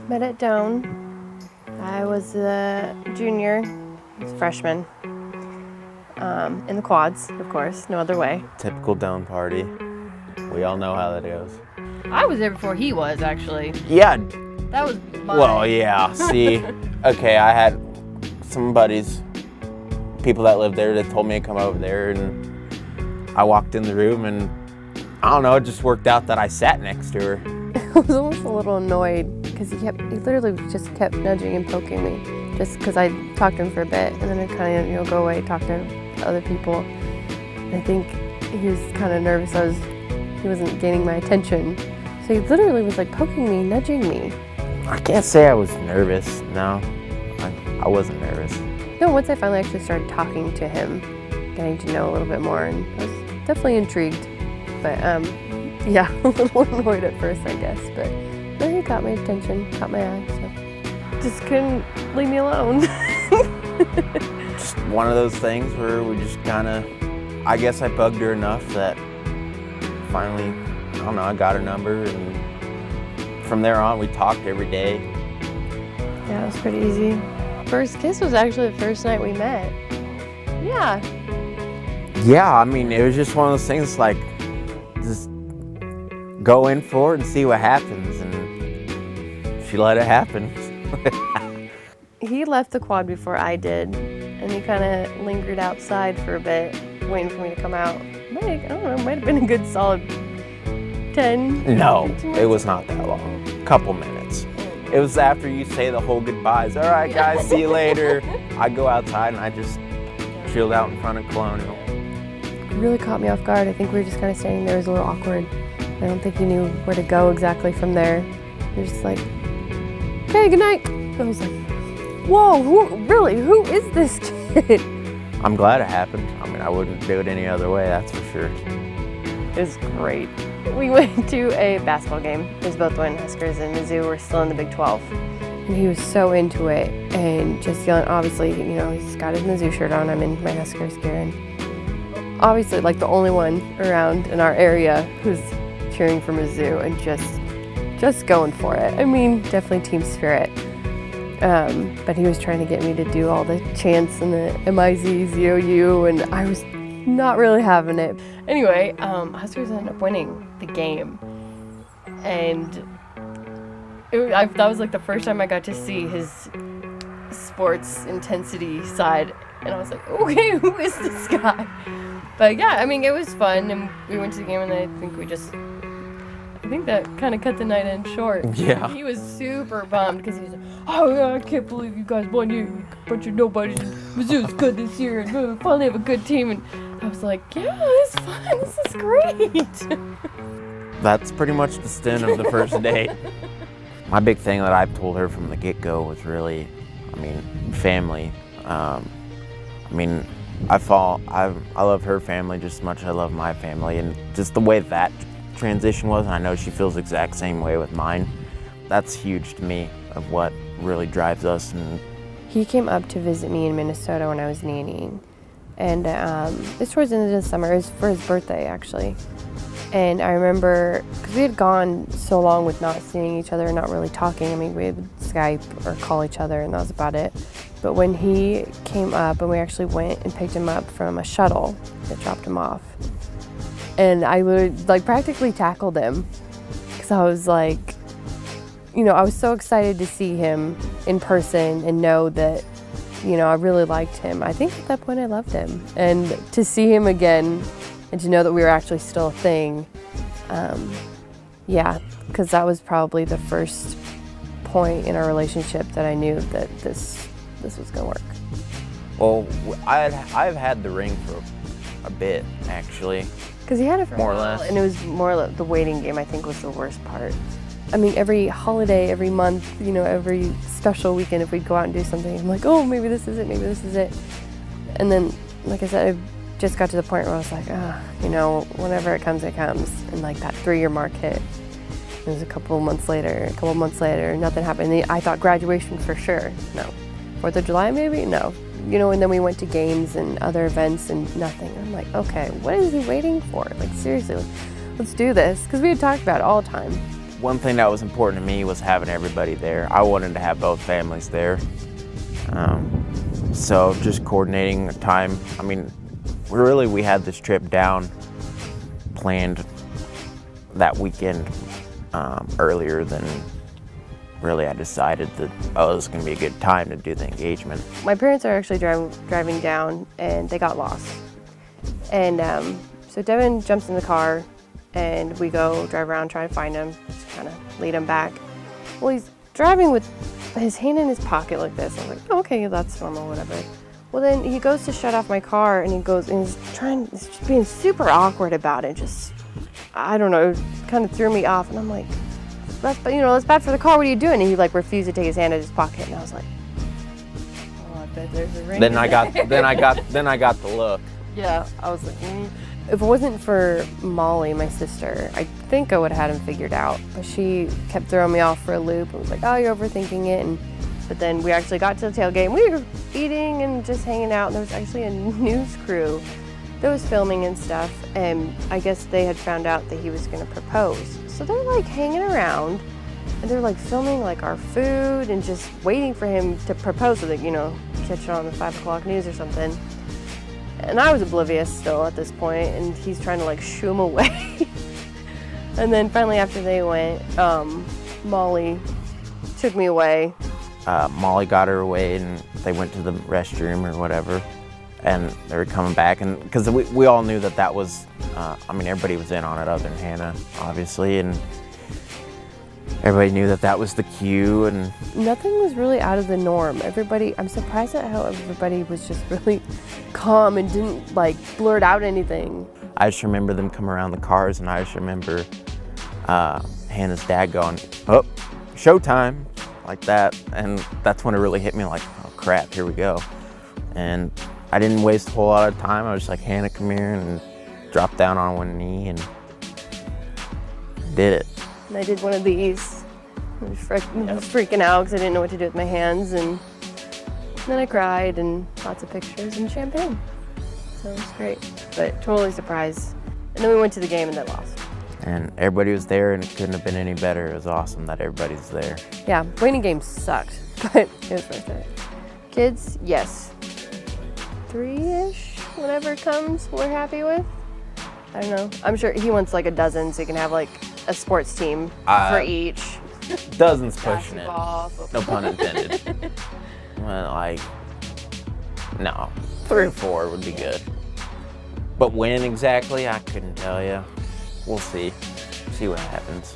Met at Down. I was a junior, I was a freshman. In the quads, of course, no other way. Typical Down party. We all know how that goes. I was there before he was, actually. Yeah. That was mine. Well, yeah. See, okay, I had some buddies, people that lived there, that told me to come over there, and I walked in the room, and I don't know, it just worked out that I sat next to her. I was almost a little annoyed because he literally just kept nudging and poking me, just because I talked to him for a bit, and then I'd kind of, go away, talk to other people. I think he was kind of nervous he wasn't gaining my attention. So he literally was like poking me, nudging me. I can't say I was nervous, no. I wasn't nervous. No, once I finally actually started talking to him, getting to know a little bit more, and I was definitely intrigued. But yeah, a little annoyed at first, I guess. But no, he caught my attention, caught my eye, so just couldn't leave me alone. Just one of those things where we just kind of, I guess I bugged her enough that finally, I don't know, I got her number, and from there on we talked every day. Yeah, it was pretty easy. First kiss was actually the first night we met. Yeah. Yeah, I mean, it was just one of those things like, just go in for it and see what happens, and she let it happen. He left the quad before I did, and he kind of lingered outside for a bit, waiting for me to come out. I don't know, might have been a good solid 10. No, it was not that long. Couple minutes. It was after you say the whole goodbyes. All right, guys, see you later. I go outside and I just chilled out in front of Colonial. It really caught me off guard. I think we were just kind of standing there. It was a little awkward. I don't think he knew where to go exactly from there. He was just like, okay, good night. I was like, whoa, who is this kid? I'm glad it happened. I mean, I wouldn't do it any other way, that's for sure. It was great. We went to a basketball game. It was both when Huskers and Mizzou were still in the Big 12. And he was so into it and just yelling, obviously, he's got his Mizzou shirt on. I'm in my Huskers gear. And obviously, like the only one around in our area who's cheering for Mizzou and just going for it. I mean, definitely team spirit. But he was trying to get me to do all the chants and the M-I-Z-Z-O-U, and I was not really having it. Anyway, Huskers ended up winning the game, and that was like the first time I got to see his sports intensity side, and I was like, okay, who is this guy? But yeah, I mean, it was fun, and we went to the game, and I think that kind of cut the night end short. Yeah. He was super bummed because he was like, oh, I can't believe you guys won. You bunch of nobodies. Mizzou's good this year, and we finally have a good team. And I was like, yeah, it's fun. This is great. That's pretty much the stint of the first date. My big thing that I've told her from the get-go was really, family. I love her family just as much as I love my family, and just the way that transition was, and I know she feels the exact same way with mine. That's huge to me of what really drives us. And he came up to visit me in Minnesota when I was nannying, and it's towards the end of the summer. It was for his birthday, actually. And I remember, because we had gone so long with not seeing each other and not really talking. I mean, we would Skype or call each other, and that was about it. But when he came up, and we actually went and picked him up from a shuttle that dropped him off, and I would practically tackled him because I was like, I was so excited to see him in person and know that, I really liked him. I think at that point I loved him. And to see him again and to know that we were actually still a thing, because that was probably the first point in our relationship that I knew that this was gonna work. Well, I've had the ring for a bit, actually. Because he had it for more or a while, less, and it was more the waiting game. I think was the worst part. I mean, every holiday, every month, every special weekend, if we'd go out and do something, I'm like, oh, maybe this is it. And then, like I said, I just got to the point where I was like, whenever it comes, it comes. And like that 3-year mark hit. It was a couple months later, nothing happened. And I thought graduation for sure. No. 4th of July, maybe? No. And then we went to games and other events and nothing. I'm like, okay, what is he waiting for? Like, seriously, let's do this. Because we had talked about it all the time. one thing that was important to me was having everybody there. I wanted to have both families there. So just coordinating the time. I mean, we had this trip down planned that weekend earlier than really I decided that, oh, this is going to be a good time to do the engagement. My parents are actually driving down, and they got lost. And so Devon jumps in the car, and we go drive around, try to find him, just kind of lead him back. Well, he's driving with his hand in his pocket like this. I'm like, oh, okay, that's normal, whatever. Well, then he goes to shut off my car, and he's just being super awkward about it. Just, I don't know, kind of threw me off, and I'm like, that's bad for the car. What are you doing? And he like refused to take his hand out of his pocket, and I was like, oh, I bet there's a ring. Then I got the look. Yeah, I was like, If it wasn't for Molly, my sister, I think I would have had him figured out. But she kept throwing me off for a loop. I was like, oh, you're overthinking it. But then we actually got to the tailgate, and we were eating and just hanging out, and there was actually a news crew that was filming and stuff, and I guess they had found out that he was going to propose. So they're like hanging around, and they're like filming like our food and just waiting for him to propose so that, catch it on the 5 o'clock news or something. And I was oblivious still at this point, and he's trying to like shoo him away. And then finally after they went, Molly took me away. Molly got her away, and they went to the restroom or whatever, and they were coming back, and because we all knew that was, everybody was in on it other than Hannah, obviously, and everybody knew that was the cue, and nothing was really out of the norm. I'm surprised at how everybody was just really calm and didn't like blurt out anything. I just remember them coming around the cars, and I just remember Hannah's dad going, oh, showtime, like that, and that's when it really hit me, like, oh crap, here we go. And I didn't waste a whole lot of time. I was just like, Hannah, come here, and dropped down on one knee and did it. And I did one of these. I was freaking out because I didn't know what to do with my hands, and then I cried, and lots of pictures and champagne. So it was great, but totally surprised. And then we went to the game and then lost. And everybody was there, and it couldn't have been any better. It was awesome that everybody's there. Yeah, winning games sucked, but it was worth it. Kids, yes. 3-ish, whatever comes, we're happy with. I don't know. I'm sure he wants like a dozen, so he can have like a sports team for each. Dozens pushing it. Basketball, No pun intended. Well, no, 3 or 4 would be good. But when exactly, I couldn't tell you. We'll see what happens.